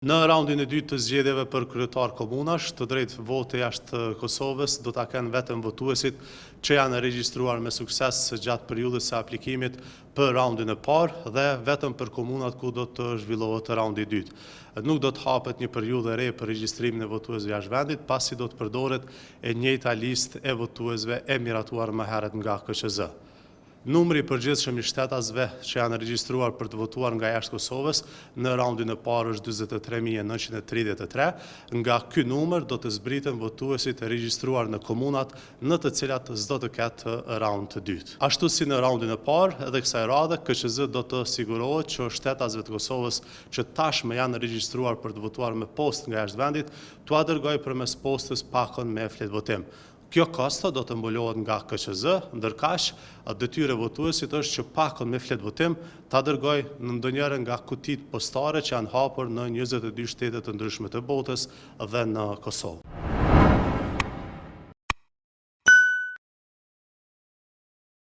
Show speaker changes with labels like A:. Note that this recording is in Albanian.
A: Në raundin e dytë të zgjedhjeve për kryetar komunash, të drejtë vote jashtë Kosovës do ta kenë vetëm votuesit që janë regjistruar me sukses gjatë periudhës së aplikimit për raundin e parë dhe vetëm për komunat ku do të zhvillohet raundi i dytë. Nuk do të hapet një periudhë e re për regjistrimin e votuesve jashtë vendit, pasi do të përdoret e njëjta listë e votuesve e miratuar më herët nga KQZ. Numri i përgjithshëm i shtetasve që janë regjistruar për të votuar nga jashtë Kosovës në raundin e parë është 43.933, nga ky numër do të zbriten votuesit e regjistruar në komunat në të cilat s'do të ketë raund të dytë. Ashtu si në raundin e parë, edhe kësaj radhe KQZ do të sigurohet që shtetasve të Kosovës që tashmë janë regjistruar për të votuar me postë nga jashtë vendit, t'ua dërgojë përmes postës pakon me fletë votim. Kjo kosto do të mbulohet nga KQZ, ndërkaq detyra e votuesit është që pakon me fletë votim ta dërgojë në ndonjëherë nga kutitë postare që janë hapur në 22 shtete të ndryshme të botës dhe në Kosovë.